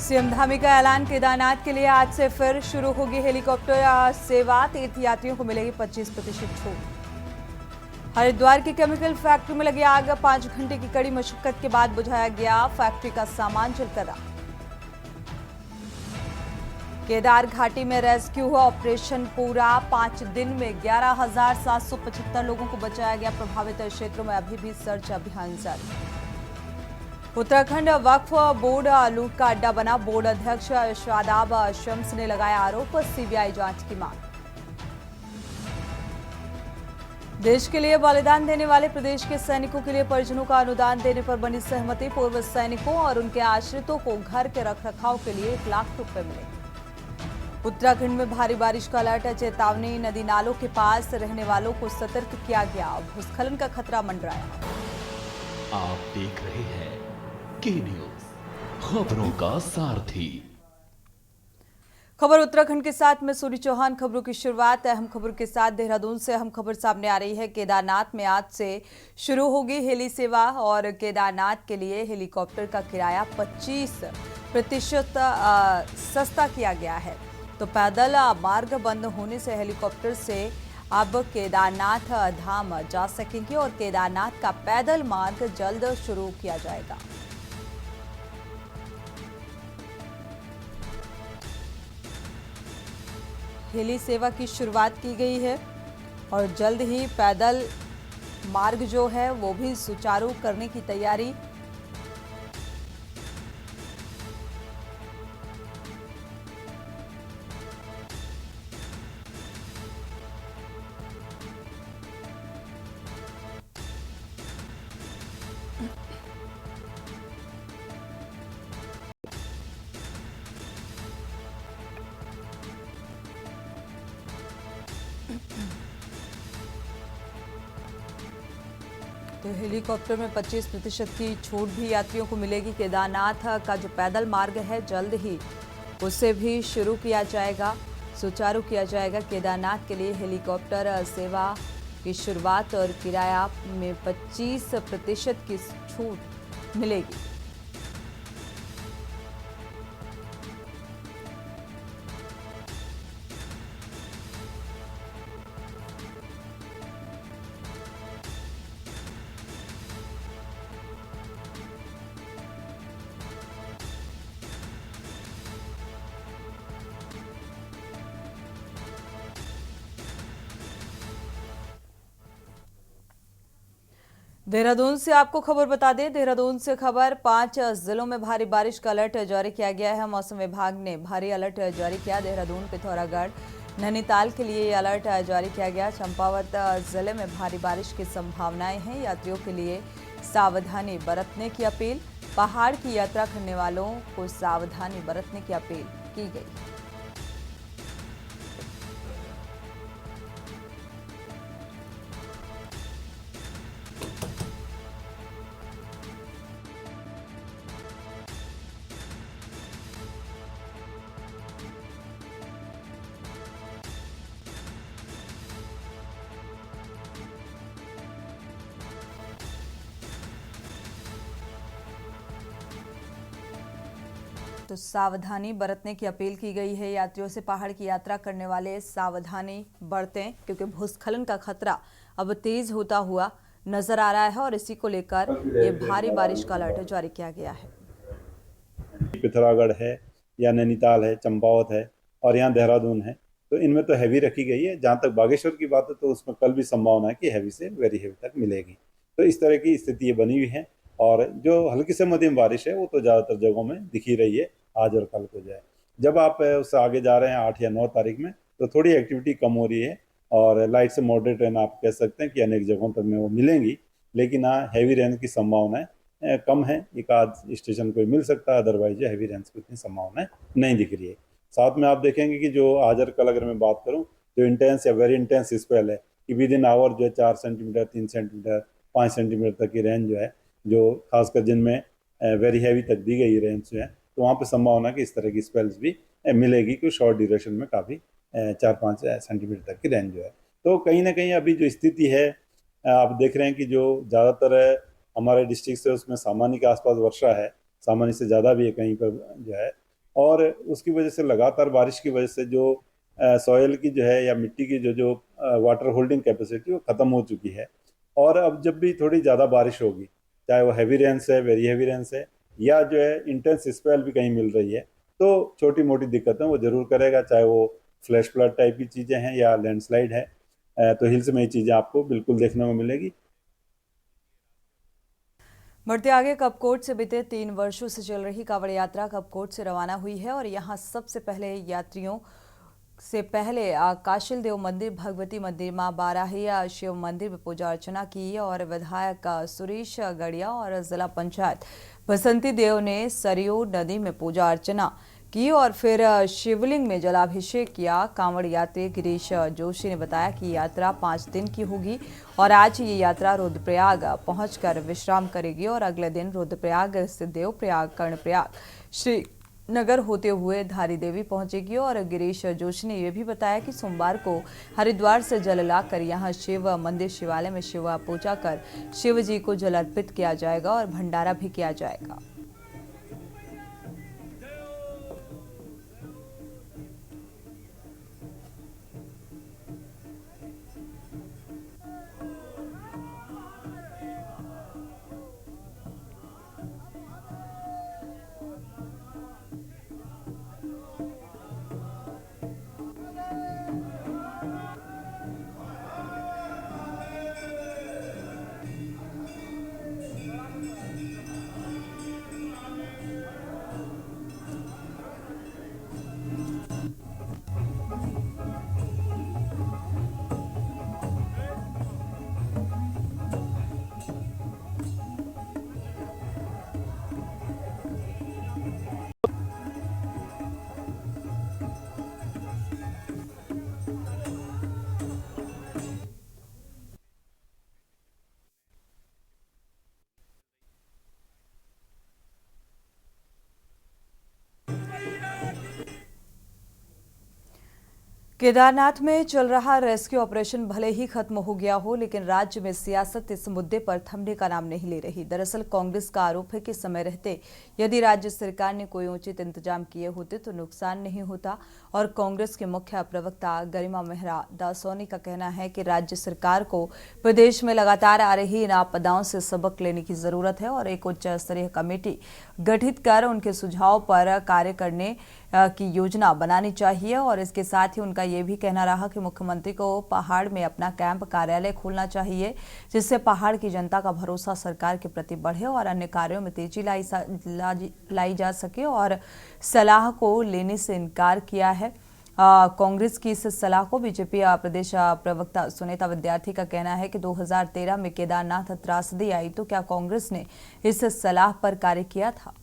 CM Dhami का ऐलान। केदारनाथ के लिए आज से फिर शुरू होगी हेलीकॉप्टर सेवा। तीर्थयात्रियों को मिलेगी 25% छूट। हरिद्वार की केमिकल फैक्ट्री में लगी आग। 5 घंटे की कड़ी मशक्कत के बाद बुझाया गया। फैक्ट्री का सामान जलकर राख। केदार घाटी में रेस्क्यू हुआ ऑपरेशन पूरा। 5 दिन में 11,775 लोगों को बचाया गया। प्रभावित क्षेत्रों में अभी भी सर्च अभियान जारी। उत्तराखंड वक्फ बोर्ड लूट का अड्डा बना। बोर्ड अध्यक्ष शादाब शम्स ने लगाया आरोप। सीबीआई जांच की मांग। देश के लिए बलिदान देने वाले प्रदेश के सैनिकों के लिए परिजनों का अनुदान देने पर बनी सहमति। पूर्व सैनिकों और उनके आश्रितों को घर के रखरखाव के लिए 1 लाख रुपए मिले। उत्तराखंड में भारी बारिश का अलर्ट। चेतावनी। नदी नालों के पास रहने वालों को सतर्क किया गया। भूस्खलन का खतरा मंडराया। आप देख रहे हैं के न्यूज, खबरों का सारथी। खबर उत्तराखंड के साथ मैं सूरी चौहान। खबरों की शुरुआत अहम खबर के साथ देहरादून से अहम खबर सामने आ रही है। केदारनाथ में आज से शुरू होगी हेली सेवा और केदारनाथ के लिए हेलीकॉप्टर का किराया 25% सस्ता किया गया है। तो पैदल मार्ग बंद होने से हेलीकॉप्टर से अब केदारनाथ धाम जा सकेंगे और केदारनाथ का पैदल मार्ग जल्द शुरू किया जाएगा। हेली सेवा की शुरुआत की गई है और जल्द ही पैदल मार्ग जो है वो भी सुचारू करने की तैयारी। तो हेलीकॉप्टर में 25% की छूट भी यात्रियों को मिलेगी। केदारनाथ का जो पैदल मार्ग है जल्द ही उसे भी शुरू किया जाएगा, सुचारू किया जाएगा। केदारनाथ के लिए हेलीकॉप्टर सेवा की शुरुआत और किराया में 25% की छूट मिलेगी। देहरादून से आपको खबर बता दें। देहरादून से खबर 5 जिलों में भारी बारिश का अलर्ट जारी किया गया है। मौसम विभाग ने भारी अलर्ट जारी किया। देहरादून, पिथौरागढ़, नैनीताल के लिए ये अलर्ट जारी किया गया। चंपावत जिले में भारी बारिश की संभावनाएं हैं। यात्रियों के लिए सावधानी बरतने की अपील। पहाड़ की यात्रा करने वालों को सावधानी बरतने की अपील की गई। तो सावधानी बरतने की अपील की गई है। यात्रियों से पहाड़ की यात्रा करने वाले सावधानी बरतें क्योंकि भूस्खलन का खतरा अब तेज होता हुआ नजर आ रहा है और इसी को लेकर ये भारी बारिश का अलर्ट जारी किया गया है। पिथौरागढ़ है या नैनीताल है, चंपावत है और यहाँ देहरादून है, तो इनमें तो हैवी रखी गई है। जहाँ तक बागेश्वर की बात है तो उसमें कल भी संभावना है कि हैवी से वेरी हैवी तक मिलेगी। तो इस तरह की स्थिति ये बनी हुई है और जो हल्की से मध्यम बारिश है वो तो ज़्यादातर जगहों में दिख ही रही है आज और कल को जाए। जब आप उससे आगे जा रहे हैं 8 या 9 तारीख में तो थोड़ी एक्टिविटी कम हो रही है और लाइट से मॉडरेट रेन आप कह सकते हैं कि अनेक जगहों तक में वो मिलेंगी, लेकिन हाँ हैवी रेन की संभावना कम है। एक आध स्टेशन कोई मिल सकता है, अदरवाइज हैवी रेंज की इतनी संभावना नहीं दिख रही है। साथ में आप देखेंगे कि जो आज और कल अगर मैं बात करूं, जो इंटेंस या वेरी इंटेंस स्पेल है कि विद इन आवर जो है 4 सेंटीमीटर, 3 सेंटीमीटर, 5 सेंटीमीटर तक की रेंज जो है, जो खासकर जिनमें वेरी हैवी तक दी गई रेंज जो है, तो वहाँ पर संभावना कि इस तरह की स्पेल्स भी मिलेगी कि शॉर्ट ड्यूरेशन में काफ़ी 4-5 सेंटीमीटर तक की रेंज जो है। तो कहीं ना कहीं अभी जो स्थिति है आप देख रहे हैं कि जो ज़्यादातर हमारे डिस्ट्रिक्ट से उसमें सामान्य के आसपास वर्षा है, सामान्य से ज़्यादा भी है कहीं पर जो है, और उसकी वजह से लगातार बारिश की वजह से जो सॉयल की जो है या मिट्टी की जो जो वाटर होल्डिंग कैपेसिटी वो ख़त्म हो चुकी है। और अब जब भी थोड़ी ज़्यादा बारिश होगी, चाहे वो हैवी रेंस है, वेरी हैवी रेंस है, या जो है इंटेंस स्पेल भी कहीं मिल रही है, तो छोटी मोटी दिक्कतें वो जरूर करेगा, चाहे वो फ्लैश फ्लड टाइप की चीज़ें हैं या लैंडस्लाइड है। तो हिल्स में ये चीज़ें आपको बिल्कुल देखने को मिलेगी। बढ़ते आगे, कपकोट से बीते 3 वर्षों से चल रही कांवड़ यात्रा कपकोट से रवाना हुई है और यहाँ सबसे पहले यात्रियों से पहले काशिल देव मंदिर, भगवती मंदिर, मां बाराही शिव मंदिर में पूजा अर्चना की और विधायक सुरेश गड़िया और जिला पंचायत बसंती देव ने सरयू नदी में पूजा अर्चना की और फिर शिवलिंग में जलाभिषेक किया। कांवड़ यात्री गिरीश जोशी ने बताया कि यात्रा 5 दिन की होगी और आज ये यात्रा रुद्रप्रयाग पहुंचकर विश्राम करेगी और अगले दिन रुद्रप्रयाग से देवप्रयाग, कर्णप्रयाग, श्रीनगर होते हुए धारी देवी पहुंचेगी। और गिरीश जोशी ने यह भी बताया कि सोमवार को हरिद्वार से जल लाकर यहां शिव मंदिर शिवालय में शिव पूजा कर शिव जी को जल अर्पित किया जाएगा और भंडारा भी किया जाएगा। केदारनाथ में चल रहा रेस्क्यू ऑपरेशन भले ही खत्म हो गया हो, लेकिन राज्य में सियासत इस मुद्दे पर थमने का नाम नहीं ले रही। दरअसल कांग्रेस का आरोप है कि समय रहते यदि राज्य सरकार ने कोई उचित इंतजाम किए होते तो नुकसान नहीं होता। और कांग्रेस के मुख्य प्रवक्ता गरिमा मेहरा दासोनी का कहना है कि राज्य सरकार को प्रदेश में लगातार आ रही इन आपदाओं से सबक लेने की जरूरत है और एक उच्च स्तरीय कमेटी गठित कर उनके सुझाव पर कार्य करने की योजना बनानी चाहिए। और इसके साथ ही उनका ये भी कहना रहा कि मुख्यमंत्री को पहाड़ में अपना कैंप कार्यालय खोलना चाहिए, जिससे पहाड़ की जनता का भरोसा सरकार के प्रति बढ़े और अन्य कार्यों में तेजी लाई जा सके। और सलाह को लेने से इनकार किया है। कांग्रेस की इस सलाह को बीजेपी प्रदेश प्रवक्ता सुनीता विद्यार्थी का कहना है कि 2013 में केदारनाथ त्रासदी आई तो क्या कांग्रेस ने इस सलाह पर कार्य किया था?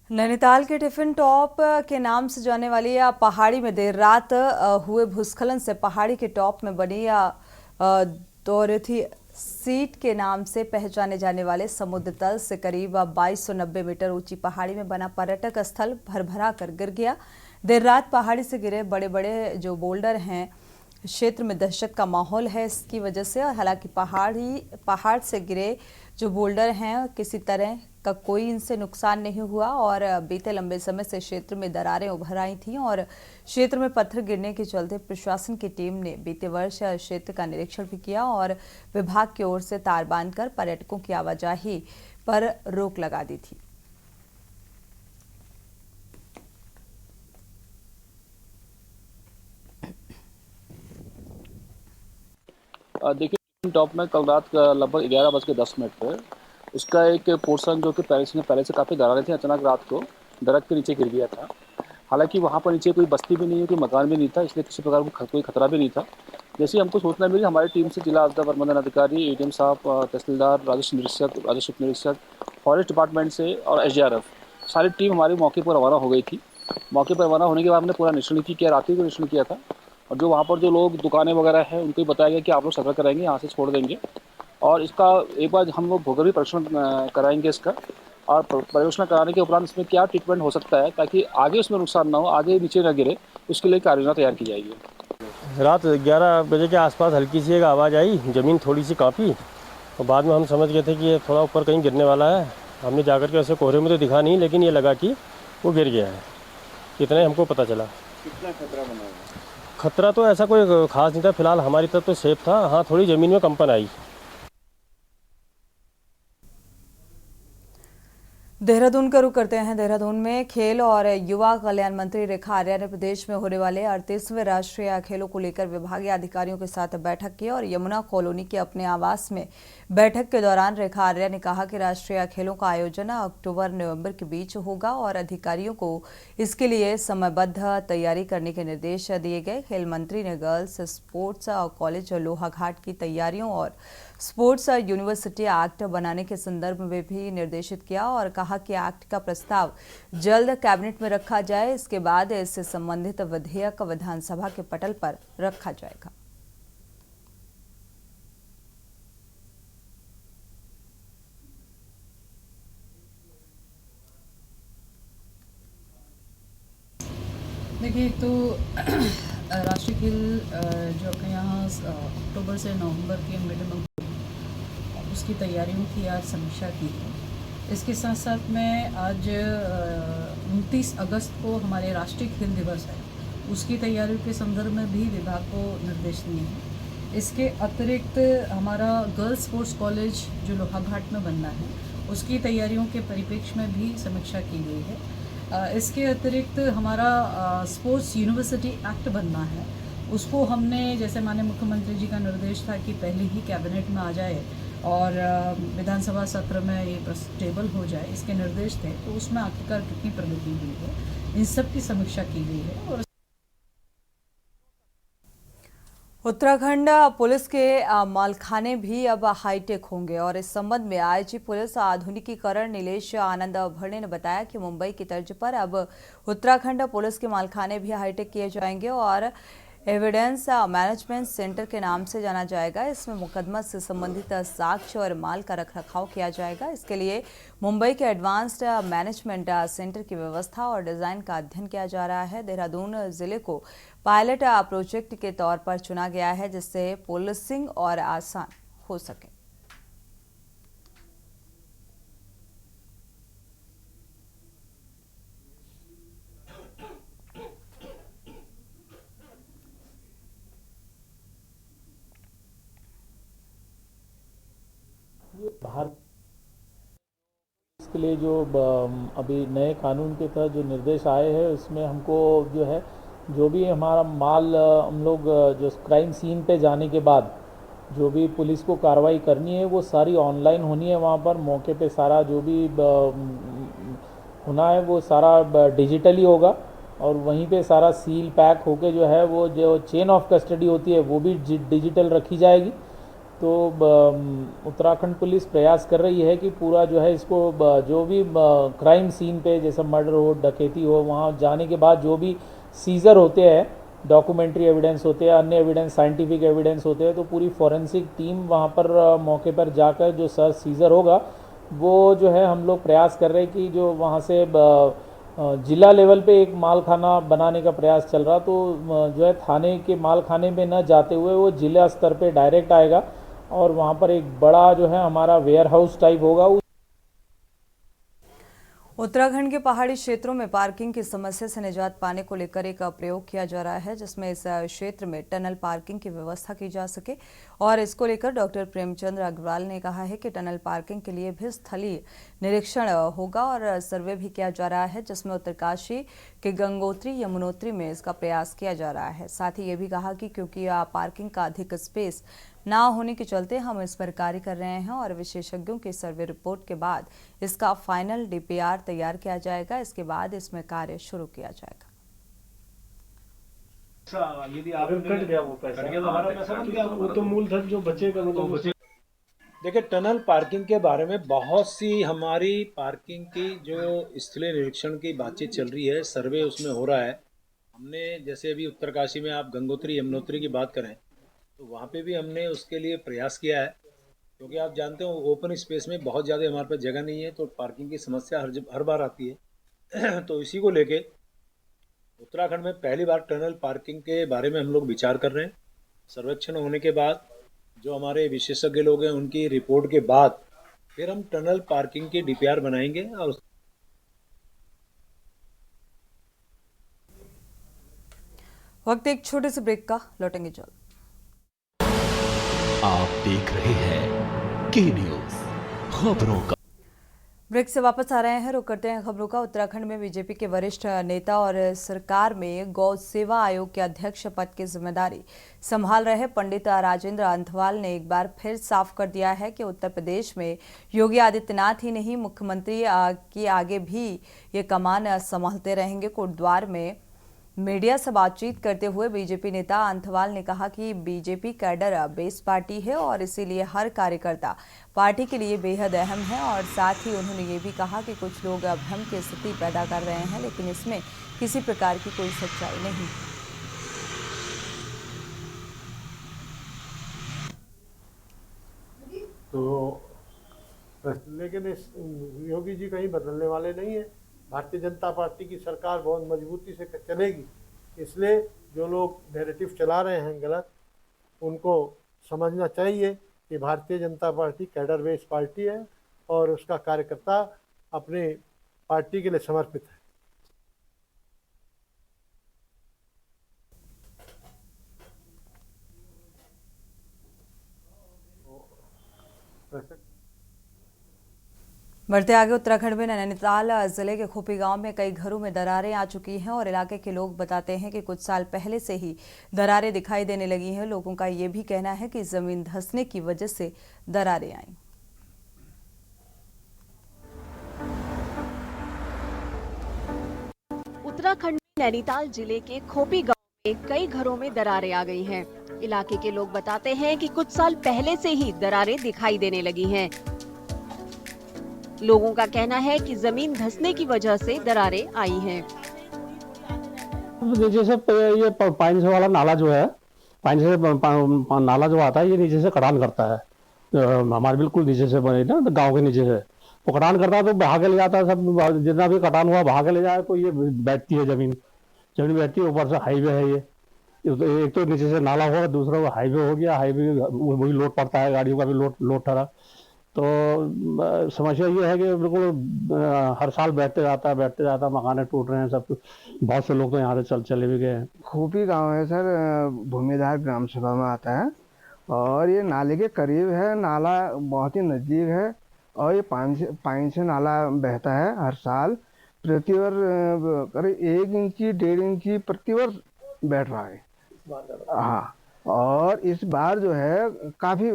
नैनीताल के टिफिन टॉप के नाम से जाने वाली पहाड़ी में देर रात हुए भूस्खलन से पहाड़ी के टॉप में बनी दोरथी सीट के नाम से पहचाने जाने वाले समुद्र तल से करीब 2290 मीटर ऊंची पहाड़ी में बना पर्यटक स्थल भरभरा कर गिर गया। देर रात पहाड़ी से गिरे बड़े बड़े जो बोल्डर हैं, क्षेत्र में दहशत का माहौल है इसकी वजह से। हालांकि पहाड़ से गिरे जो बोल्डर हैं किसी तरह का कोई इनसे नुकसान नहीं हुआ और बीते लंबे समय से क्षेत्र में दरारें उभर आई थीं और क्षेत्र में पत्थर गिरने के चलते प्रशासन की टीम ने बीते वर्ष क्षेत्र का निरीक्षण भी किया और विभाग की ओर से तार बांधकर पर्यटकों की आवाजाही पर रोक लगा दी थी। देखिए, टॉप में कल रात लगभग 11:10 पर उसका एक पोर्शन जो कि पहले से काफ़ी दरारें थी, अचानक रात को दरख्त के नीचे गिर गया था। हालांकि वहाँ पर नीचे कोई बस्ती भी नहीं है, कोई मकान भी नहीं था, इसलिए किसी प्रकार का कोई खतरा भी नहीं था। जैसे ही हमको सूचना मिली, हमारी टीम से जिला आपदा प्रबंधन अधिकारी, एडीएम साहब, तहसीलदार, राजस्व उप निरीक्षक, फॉरेस्ट डिपार्टमेंट से और एसडीआरएफ सारी टीम हमारे मौके पर रवाना हो गई थी। मौके पर रवाना होने के बाद हमने पूरा निरीक्षण किया, रात्रि को निरीक्षण किया था। और जो वहाँ पर जो लोग दुकानें वगैरह हैं उनको भी बताया गया कि आप लोग सतर्क रहेंगे, यहाँ से छोड़ देंगे। और इसका एक बार हम लोग भूगर्भीय परीक्षण कराएंगे इसका, और परीक्षण कराने के उपरांत इसमें क्या ट्रीटमेंट हो सकता है ताकि आगे उसमें नुकसान ना हो, आगे नीचे न गिरे, उसके लिए कार्ययोजना तैयार की जाएगी। रात 11 बजे के आसपास हल्की सी एक आवाज़ आई, ज़मीन थोड़ी सी कांपी और बाद में हम समझ गए थे कि ये थोड़ा ऊपर कहीं गिरने वाला है। हमने जाकर के ऐसे कोहरे में तो दिखा नहीं, लेकिन ये लगा कि वो गिर गया है, इतना ही हमको पता चला। कितना खतरा बना हुआ? खतरा तो ऐसा कोई खास नहीं था, फिलहाल हमारी तरफ तो सेफ था। हाँ, थोड़ी ज़मीन में कंपन आई। देहरादून का रुख करते हैं। देहरादून में खेल और युवा कल्याण मंत्री रेखा आर्या ने प्रदेश में होने वाले 38वें राष्ट्रीय खेलों को लेकर विभागीय अधिकारियों के साथ बैठक की और यमुना कॉलोनी के अपने आवास में बैठक के दौरान रेखा आर्या ने कहा कि राष्ट्रीय खेलों का आयोजन अक्टूबर-नवंबर के बीच होगा और अधिकारियों को इसके लिए समयबद्ध तैयारी करने के निर्देश दिए गए। खेल मंत्री ने गर्ल्स स्पोर्ट्स कॉलेज लोहाघाट की तैयारियों और स्पोर्ट्स यूनिवर्सिटी एक्ट बनाने के संदर्भ में भी निर्देशित किया और कहा कि एक्ट का प्रस्ताव जल्द कैबिनेट में रखा जाए, इसके बाद इससे संबंधित विधेयक विधानसभा के पटल पर रखा जाएगा। देखिए, एक तो राष्ट्रीय खेल जो अपने यहाँ अक्टूबर से नवंबर के मिड में उसकी तैयारियों की आज समीक्षा की है। इसके साथ साथ में आज 29 अगस्त को हमारे राष्ट्रीय खेल दिवस है, उसकी तैयारियों के संदर्भ में भी विभाग को निर्देश दिए हैं। इसके अतिरिक्त हमारा गर्ल्स स्पोर्ट्स कॉलेज जो लोहाघाट में बनना है, उसकी तैयारियों के परिप्रेक्ष्य में भी समीक्षा की गई है। इसके अतिरिक्त हमारा स्पोर्ट्स यूनिवर्सिटी एक्ट बनना है, उसको हमने जैसे माननीय मुख्यमंत्री जी का निर्देश था कि पहले ही कैबिनेट में आ जाए और विधानसभा सत्र में ये टेबल हो जाए, इसके निर्देश थे। तो उसमें आखिरकार कितनी प्रगति हुई है, इन सब की समीक्षा की गई है। और उत्तराखंड पुलिस के मालखाने भी अब हाईटेक होंगे और इस संबंध में आईजी पुलिस आधुनिकीकरण नीलेश आनंद भरणे ने बताया कि मुंबई की तर्ज पर अब उत्तराखंड पुलिस के मालखाने भी हाईटेक किए जाएंगे और एविडेंस मैनेजमेंट सेंटर के नाम से जाना जाएगा। इसमें मुकदमा से संबंधित साक्ष्य और माल का रखरखाव किया जाएगा। इसके लिए मुंबई के एडवांस्ड मैनेजमेंट सेंटर की व्यवस्था और डिजाइन का अध्ययन किया जा रहा है। देहरादून जिले को पायलट प्रोजेक्ट के तौर पर चुना गया है, जिससे पुलिसिंग और आसान हो सके। बाहर इसके लिए जो अभी नए कानून के तहत जो निर्देश आए हैं, उसमें हमको जो है जो भी हमारा माल हम लोग जो क्राइम सीन पे जाने के बाद जो भी पुलिस को कार्रवाई करनी है वो सारी ऑनलाइन होनी है। वहाँ पर मौके पे सारा जो भी होना है वो सारा डिजिटली होगा और वहीं पे सारा सील पैक होके जो है वो जो चेन ऑफ कस्टडी होती है वो भी डिजिटल रखी जाएगी। तो उत्तराखंड पुलिस प्रयास कर रही है कि पूरा जो है इसको जो भी क्राइम सीन पे जैसे मर्डर हो, डकैती हो, वहाँ जाने के बाद जो भी सीजर होते हैं, डॉक्यूमेंट्री एविडेंस होते हैं, अन्य एविडेंस, साइंटिफिक एविडेंस होते हैं, तो पूरी फॉरेंसिक टीम वहाँ पर मौके पर जाकर जो सर्च सीजर होगा वो जो है हम लोग प्रयास कर रहे हैं कि जो वहाँ से जिला लेवल पे एक माल खाना बनाने का प्रयास चल रहा, तो जो है थाने के माल खाने में न जाते हुए वो जिला स्तर पे डायरेक्ट आएगा और वहाँ पर एक बड़ा जो है हमारा वेयर हाउस टाइप होगा। उत्तराखंड के पहाड़ी क्षेत्रों में पार्किंग की समस्या से निजात पाने को लेकर एक प्रयोग किया जा रहा है, जिसमें इस क्षेत्र में टनल पार्किंग की व्यवस्था की जा सके और इसको लेकर डॉक्टर प्रेमचंद्र अग्रवाल ने कहा है कि टनल पार्किंग के लिए भी स्थलीय निरीक्षण होगा और सर्वे भी किया जा रहा है, जिसमें उत्तरकाशी के गंगोत्री यमुनोत्री में इसका प्रयास किया जा रहा है। साथ ही ये भी कहा कि क्योंकि पार्किंग का अधिक स्पेस ना होने के चलते हम इस पर कार्य कर रहे हैं और विशेषज्ञों की सर्वे रिपोर्ट के बाद इसका फाइनल डीपीआर तैयार किया जाएगा। इसके बाद इसमें कार्य शुरू किया जाएगा। यदि आपने कट गया वो पैसा तो हमारा पैसा बन गया, वो तो मूलधन जो बचेगा वो तो बचेगा। देखिए, टनल पार्किंग के बारे में बहुत सी हमारी पार्किंग की जो स्थलीय निरीक्षण की बातचीत चल रही है, सर्वे उसमें हो रहा है। हमने जैसे अभी उत्तरकाशी में आप गंगोत्री यमुनोत्री की बात करें तो वहाँ पे भी हमने उसके लिए प्रयास किया है, क्योंकि आप जानते हो ओपन स्पेस में बहुत ज़्यादा हमारे पास जगह नहीं है, तो पार्किंग की समस्या हर बार आती है। तो इसी को लेके उत्तराखंड में पहली बार टनल पार्किंग के बारे में हम लोग विचार कर रहे हैं। सर्वेक्षण होने के बाद जो हमारे विशेषज्ञ लोग हैं उनकी रिपोर्ट के बाद फिर हम टनल पार्किंग की डीपीआर बनाएंगे और वक्त एक छोटे से ब्रेक का, लौटेंगे जल्द। आप देख रहे हैं के न्यूज खबरों का। ब्रेक से वापस आ रहे हैं, रुक करते हैं खबरों का। उत्तराखंड में बीजेपी के वरिष्ठ नेता और सरकार में गौ सेवा आयोग के अध्यक्ष पद की जिम्मेदारी संभाल रहे पंडित राजेंद्र अंथवाल ने एक बार फिर साफ कर दिया है कि उत्तर प्रदेश में योगी आदित्यनाथ ही नहीं, मुख्यमंत्री की आगे भी ये कमान संभालते रहेंगे। कोटद्वार में मीडिया से बातचीत करते हुए बीजेपी नेता अंथवाल ने कहा कि बीजेपी कैडर बेस पार्टी है और इसीलिए हर कार्यकर्ता पार्टी के लिए बेहद अहम है। और साथ ही उन्होंने ये भी कहा कि कुछ लोग भ्रम की स्थिति पैदा कर रहे हैं, लेकिन इसमें किसी प्रकार की कोई सच्चाई नहीं। तो लेकिन योगी जी कहीं बदलने वाले नहीं है। भारतीय जनता पार्टी की सरकार बहुत मजबूती से चलेगी, इसलिए जो लोग नैरेटिव चला रहे हैं गलत, उनको समझना चाहिए कि Bharatiya Janata party cadre base party है और उसका कार्यकर्ता अपने पार्टी के लिए समर्पित है। बढ़ते आगे, उत्तराखंड में नैनीताल जिले के खोपी गांव में कई घरों में दरारें आ चुकी हैं और इलाके के लोग बताते हैं कि कुछ साल पहले से ही दरारें दिखाई देने लगी हैं। लोगों का ये भी कहना है कि जमीन धंसने की वजह से दरारें आईं। उत्तराखंड में नैनीताल जिले के खोपी गांव में कई घरों में दरारें आ गई हैं। इलाके के लोग बताते हैं कि कुछ साल पहले से ही दरारें दिखाई देने लगी हैं। लोगों का कहना है कि जमीन धंसने की वजह से दरारें आई हैं। जैसे ये पाइन से वाला नाला जो है, पाइन से नाला जो आता है, ये नीचे से कटान करता है। हमारे बिल्कुल नीचे से बने ना, गांव के नीचे से वो कटान करता है तो बहा के ले जाता है। सब जितना भी कटान हुआ बहा के ले जाए तो ये बैठती है जमीन बैठती है। ऊपर से हाईवे है ये, एक तो नीचे से नाला होगा, दूसरा वो हाईवे हो गया। हाईवे वही लोड पड़ता है, गाड़ियों का भी लोड ठहरा। तो समस्या ये है कि बिल्कुल हर साल बैठते जाता मकाने टूट रहे हैं सब कुछ। बहुत से लोग तो यहाँ से चले भी गए हैं। खोपी गांव है सर, भूमिधार ग्राम सभा में आता है और ये नाले के करीब है। नाला बहुत ही नज़दीक है और ये पाइन से नाला बहता है हर साल। प्रतिवर्ष करीब 1 इंची 1.5 इंची प्रतिवर्ष बैठ रहा है। हाँ, और इस बार जो है काफ़ी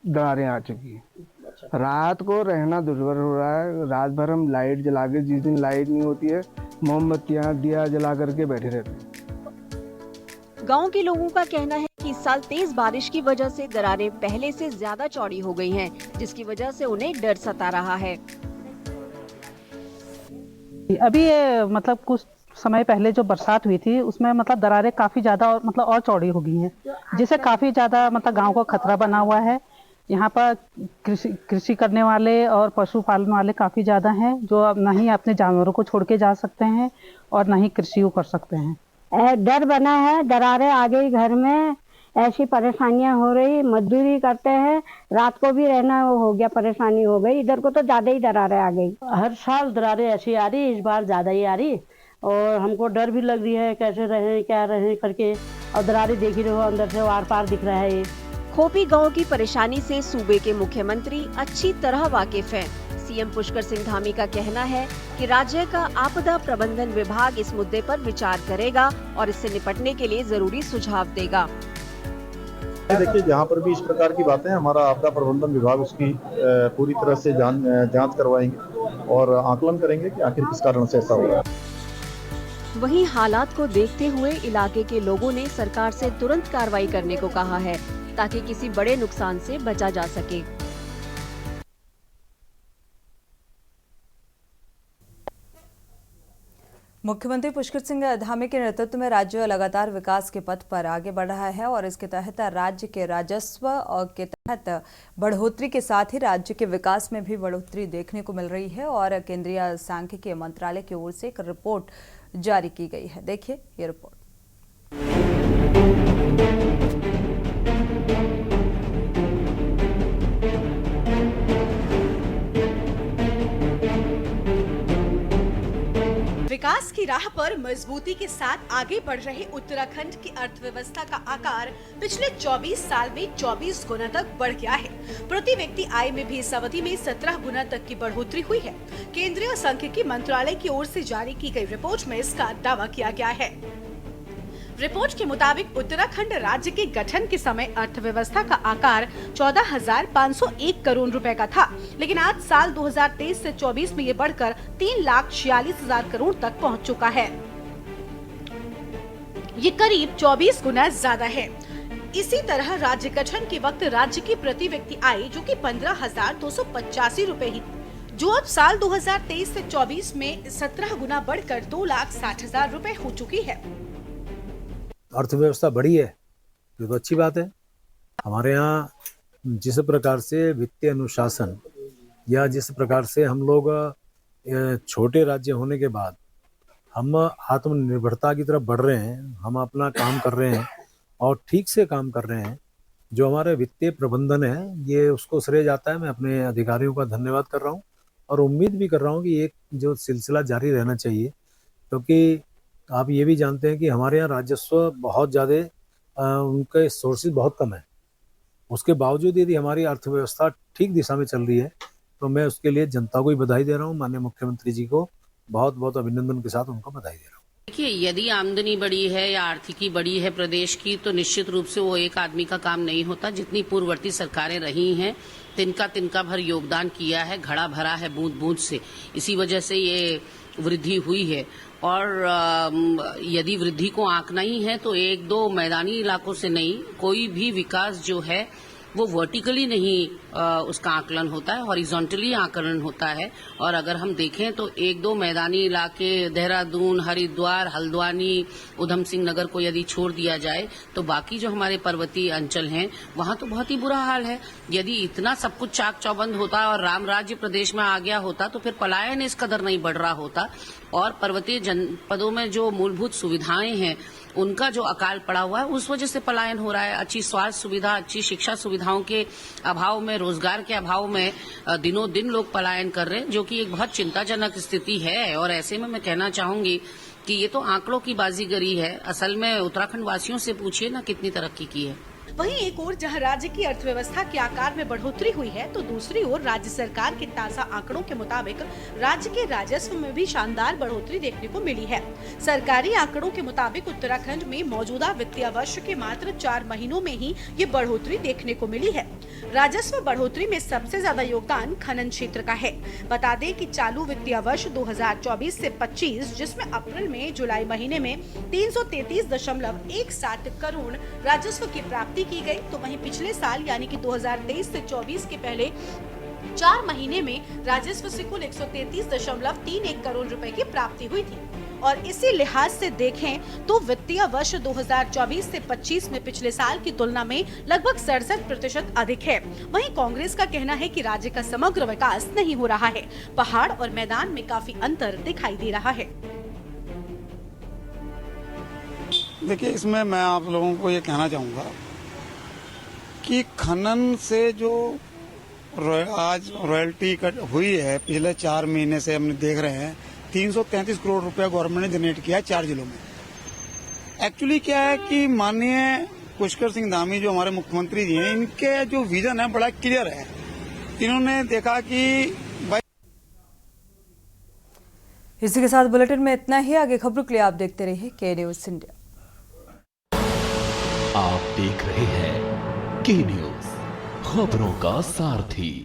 दरारें आ चुकी हैं। रात को रहना दुर्भर हो रहा है। रात भर हम लाइट जला के, जिस दिन लाइट नहीं होती है, मोमबत्तियां दिया जला करके बैठे रहते हैं। गांव के लोगों का कहना है कि इस साल तेज बारिश की वजह से दरारें पहले से ज्यादा चौड़ी हो गई हैं, जिसकी वजह से उन्हें डर सता रहा है। अभी मतलब कुछ समय पहले जो बरसात हुई थी उसमें मतलब दरारें काफी ज्यादा और चौड़ी हो गई हैं, जिससे काफी ज्यादा मतलब गांव को खतरा बना हुआ है। यहाँ पर कृषि करने वाले और पशुपालन वाले काफ़ी ज़्यादा हैं, जो अब ना ही अपने जानवरों को छोड़ के जा सकते हैं और ना ही कृषि को कर सकते हैं। डर बना है, दरारें आ गई घर में, ऐसी परेशानियां हो रही। मजदूरी करते हैं, रात को भी रहना हो गया, परेशानी हो गई। इधर को तो ज़्यादा ही दरारें आ गई। हर साल दरारें ऐसी आ रही, इस बार ज़्यादा ही आ रही और हमको डर भी लग रही है, कैसे रहें क्या रहें करके। और दरारें देख ही रहे हो, अंदर से आर पार दिख रहा है। ये खोपी गांव की परेशानी से सूबे के मुख्यमंत्री अच्छी तरह वाकिफ हैं। सीएम पुष्कर सिंह धामी का कहना है कि राज्य का आपदा प्रबंधन विभाग इस मुद्दे पर विचार करेगा और इससे निपटने के लिए जरूरी सुझाव देगा। देखिए, जहाँ पर भी इस प्रकार की बातें हैं, हमारा आपदा प्रबंधन विभाग उसकी पूरी तरह से जांच करवाएंगे और आकलन करेंगे कि आखिर किस कारण से ऐसा हुआ। वहीं हालात को देखते हुए इलाके के लोगों ने सरकार से तुरंत कार्रवाई करने को कहा है ताकि किसी बड़े नुकसान से बचा जा सके। मुख्यमंत्री पुष्कर सिंह धामी के नेतृत्व में राज्य लगातार विकास के पथ पर आगे बढ़ रहा है और इसके तहत राज्य के राजस्व के तहत बढ़ोतरी के साथ ही राज्य के विकास में भी बढ़ोतरी देखने को मिल रही है और केंद्रीय सांख्यिकी मंत्रालय की ओर से एक रिपोर्ट जारी की गई है। देखिए ये रिपोर्ट। विकास की राह पर मजबूती के साथ आगे बढ़ रहे उत्तराखंड की अर्थव्यवस्था का आकार पिछले 24 साल में 24 गुना तक बढ़ गया है। प्रति व्यक्ति आय में भी इस अवधि में 17 गुना तक की बढ़ोतरी हुई है। केंद्रीय सांख्यिकी मंत्रालय की ओर से जारी की गई रिपोर्ट में इसका दावा किया गया है। रिपोर्ट के मुताबिक उत्तराखंड राज्य के गठन के समय अर्थव्यवस्था का आकार 14,501 करोड़ रुपए का था, लेकिन आज साल 2023 से 24 में ये बढ़कर 3,46,000 करोड़ तक पहुंच चुका है। ये करीब 24 गुना ज्यादा है। इसी तरह राज्य गठन के वक्त राज्य की प्रति व्यक्ति आय जो कि 15,285 रुपए ही, जो अब साल 2023 से 24 में 17 गुना बढ़कर 2,60,000 रुपए हो चुकी है। अर्थव्यवस्था बढ़ी है, ये तो अच्छी बात है। हमारे यहाँ जिस प्रकार से वित्तीय अनुशासन या जिस प्रकार से हम लोग छोटे राज्य होने के बाद हम आत्मनिर्भरता की तरफ बढ़ रहे हैं, हम अपना काम कर रहे हैं और ठीक से काम कर रहे हैं। जो हमारे वित्तीय प्रबंधन है ये उसको श्रेय जाता है। मैं अपने अधिकारियों का धन्यवाद कर रहा हूँ और उम्मीद भी कर रहा हूँ कि एक जो सिलसिला जारी रहना चाहिए, क्योंकि आप ये भी जानते हैं कि हमारे यहाँ राजस्व बहुत ज़्यादा, उनके सोर्सेज बहुत कम है। उसके बावजूद यदि हमारी अर्थव्यवस्था ठीक दिशा में चल रही है तो मैं उसके लिए जनता को ही बधाई दे रहा हूँ। माननीय मुख्यमंत्री जी को बहुत बहुत अभिनंदन के साथ उनको बधाई दे रहा हूँ। देखिए, यदि आमदनी बढ़ी है या आर्थिकी बढ़ी है प्रदेश की, तो निश्चित रूप से वो एक आदमी का काम नहीं होता। जितनी पूर्ववर्ती सरकारें रही हैं तिनका भर योगदान किया है, घड़ा भरा है बूंद बूंद से, इसी वजह से ये वृद्धि हुई है। और यदि वृद्धि को आंकना ही है तो एक दो मैदानी इलाकों से नहीं, कोई भी विकास जो है वो वर्टिकली नहीं उसका आकलन होता है, हॉरिजॉन्टली आकलन होता है। और अगर हम देखें तो एक दो मैदानी इलाके देहरादून, हरिद्वार, हल्द्वानी, उधम सिंह नगर को यदि छोड़ दिया जाए तो बाकी जो हमारे पर्वतीय अंचल हैं वहां तो बहुत ही बुरा हाल है। यदि इतना सब कुछ चाक चौबंद होता और राम राज्य प्रदेश में आ गया होता तो फिर पलायन इस कदर नहीं बढ़ रहा होता। और पर्वतीय जनपदों में जो मूलभूत सुविधाएं हैं उनका जो अकाल पड़ा हुआ है उस वजह से पलायन हो रहा है। अच्छी स्वास्थ्य सुविधा, अच्छी शिक्षा सुविधाओं के अभाव में, रोजगार के अभाव में दिनों दिन लोग पलायन कर रहे हैं, जो कि एक बहुत चिंताजनक स्थिति है। और ऐसे में मैं कहना चाहूंगी कि ये तो आंकड़ों की बाजीगरी है। असल में उत्तराखंड वासियों से पूछिए ना कितनी तरक्की की है। वहीं एक ओर जहां राज्य की अर्थव्यवस्था के आकार में बढ़ोतरी हुई है तो दूसरी ओर राज्य सरकार के ताजा आंकड़ों के मुताबिक राज्य के राजस्व में भी शानदार बढ़ोतरी देखने को मिली है। सरकारी आंकड़ों के मुताबिक उत्तराखंड में मौजूदा वित्तीय वर्ष के मात्र 4 महीनों में ही ये बढ़ोतरी देखने को मिली है। राजस्व बढ़ोतरी में सबसे ज्यादा योगदान खनन क्षेत्र का है। बता दें कि चालू वित्तीय वर्ष 2024 से 25 जिसमें अप्रैल में जुलाई महीने में 333.17 करोड़ राजस्व की प्राप्ति की गई, तो वहीं पिछले साल यानी कि 2023 से 24 के पहले 4 महीने में राजस्व से कुल 133.31 करोड़ रुपए की प्राप्ति हुई थी। और इसी लिहाज से देखें तो वित्तीय वर्ष 2024 से 25 में पिछले साल की तुलना में लगभग 67% अधिक है। वहीं कांग्रेस का कहना है कि राज्य का समग्र विकास नहीं हो रहा है, पहाड़ और मैदान में काफी अंतर दिखाई दे रहा है। देखिए, इसमें मैं आप लोगों को ये कहना चाहूँगा कि खनन से जो आज रॉयल्टी हुई है पिछले 4 महीने से हम देख रहे हैं 333 करोड़ रुपया गवर्नमेंट ने जनरेट किया है 4 जिलों में। एक्चुअली क्या है कि माननीय पुष्कर सिंह धामी जो हमारे मुख्यमंत्री जी हैं, इनके जो विजन है बड़ा क्लियर है। इन्होंने देखा कि इसी के साथ बुलेटिन में इतना ही। आगे खबरों के लिए आप देखते रहिए के न्यूज़ इंडिया। आप देख रहे हैं के न्यूज, खबरों का सारथी।